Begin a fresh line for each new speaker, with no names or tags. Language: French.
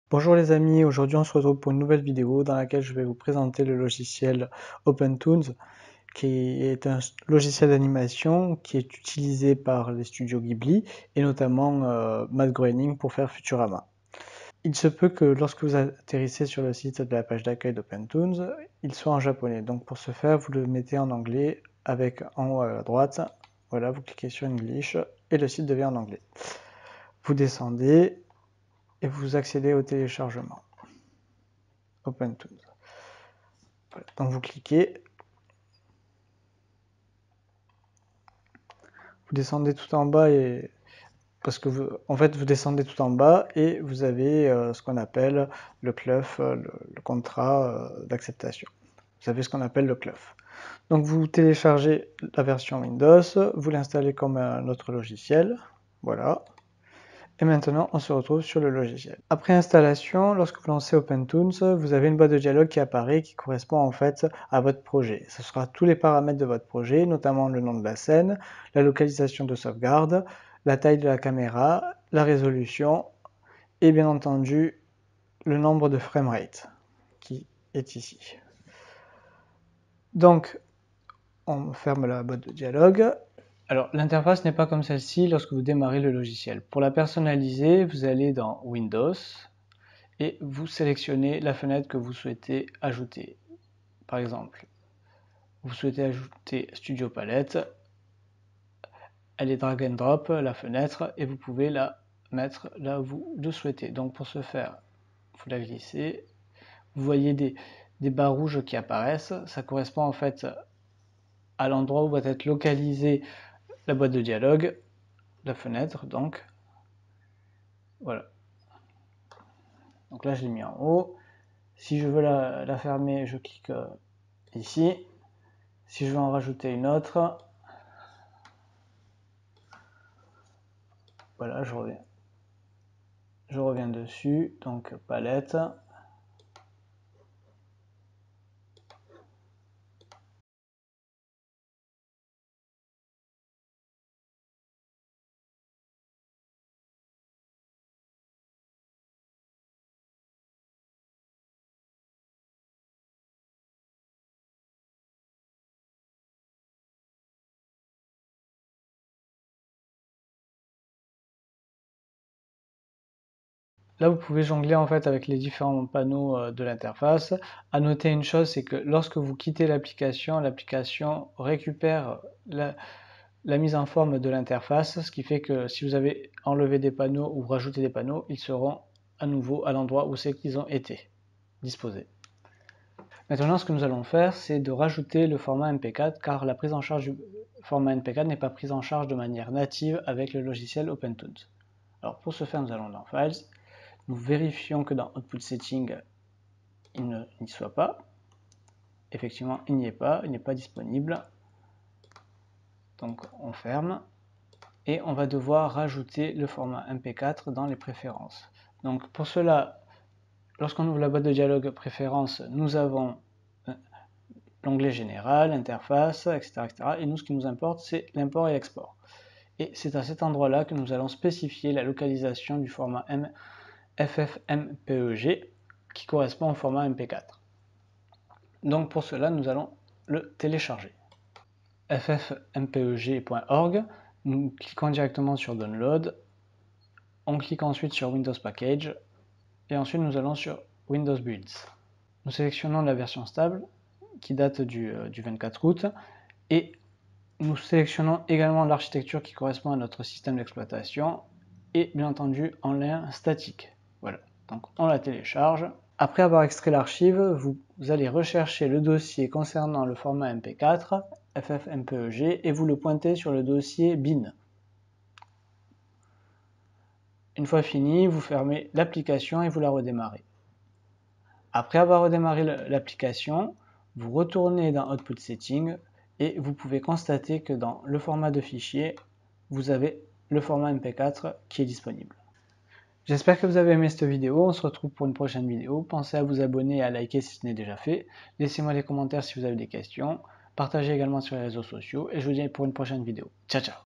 Bonjour les amis, aujourd'hui on se retrouve pour une nouvelle vidéo dans laquelle je vais vous présenter le logiciel OpenToonz, qui est un logiciel d'animation qui est utilisé par les studios Ghibli et notamment Matt Groening pour faire Futurama. Il se peut que lorsque vous atterrissez sur le site de la page d'accueil d'OpenToonz, il soit en japonais. Donc pour ce faire, vous le mettez en anglais avec en haut à droite, voilà, vous cliquez sur English et le site devient en anglais. Vous descendez et vous accédez au téléchargement. OpenToonz. Voilà. Donc vous cliquez, vous descendez tout en bas et parce que vous descendez tout en bas et vous avez ce qu'on appelle le CLUF, le contrat d'acceptation. Vous avez ce qu'on appelle le CLUF. Donc vous téléchargez la version Windows, vous l'installez comme un autre logiciel, voilà. Et maintenant, on se retrouve sur le logiciel. Après installation, lorsque vous lancez OpenToonz, vous avez une boîte de dialogue qui apparaît qui correspond en fait à votre projet. Ce sera tous les paramètres de votre projet, notamment le nom de la scène, la localisation de sauvegarde, la taille de la caméra, la résolution et bien entendu le nombre de framerate qui est ici. Donc, on ferme la boîte de dialogue. Alors, l'interface n'est pas comme celle-ci lorsque vous démarrez le logiciel. Pour la personnaliser, vous allez dans Windows et vous sélectionnez la fenêtre que vous souhaitez ajouter. Par exemple, vous souhaitez ajouter Studio Palette, elle est drag and drop, la fenêtre, et vous pouvez la mettre là où vous le souhaitez. Donc pour ce faire, vous la glissez, vous voyez des barres rouges qui apparaissent, ça correspond en fait à l'endroit où va être localisée la boîte de dialogue, la fenêtre donc. Voilà. Donc là je l'ai mis en haut. Si je veux la fermer, je clique ici. Si je veux en rajouter une autre, voilà, je reviens dessus, donc palette. Là, vous pouvez jongler en fait avec les différents panneaux de l'interface. À noter une chose, c'est que lorsque vous quittez l'application, l'application récupère la mise en forme de l'interface, ce qui fait que si vous avez enlevé des panneaux ou rajouté des panneaux, ils seront à nouveau à l'endroit où c'est qu'ils ont été disposés. Maintenant, ce que nous allons faire, c'est de rajouter le format MP4, car la prise en charge du format MP4 n'est pas prise en charge de manière native avec le logiciel OpenToonz. Alors pour ce faire, nous allons dans Files, nous vérifions que dans Output Setting, il n'y soit pas. Effectivement, il n'y est pas, il n'est pas disponible. Donc on ferme et on va devoir rajouter le format MP4 dans les préférences. Donc pour cela, lorsqu'on ouvre la boîte de dialogue préférences, nous avons l'onglet général, interface, etc., etc. Et nous, ce qui nous importe, c'est l'import et l'export. Et c'est à cet endroit-là que nous allons spécifier la localisation du format FFmpeg qui correspond au format MP4. Donc pour cela, nous allons le télécharger. ffmpeg.org, nous cliquons directement sur Download, on clique ensuite sur Windows Package, et ensuite nous allons sur Windows Builds. Nous sélectionnons la version stable, qui date du 24 août, et nous sélectionnons également l'architecture qui correspond à notre système d'exploitation, et bien entendu en lien statique. Voilà, donc on la télécharge. Après avoir extrait l'archive, vous allez rechercher le dossier concernant le format MP4, FFmpeg, et vous le pointez sur le dossier bin. Une fois fini, vous fermez l'application et vous la redémarrez. Après avoir redémarré l'application, vous retournez dans Output Setting et vous pouvez constater que dans le format de fichier, vous avez le format MP4 qui est disponible. J'espère que vous avez aimé cette vidéo, on se retrouve pour une prochaine vidéo. Pensez à vous abonner et à liker si ce n'est déjà fait. Laissez-moi des commentaires si vous avez des questions. Partagez également sur les réseaux sociaux et je vous dis pour une prochaine vidéo. Ciao ciao.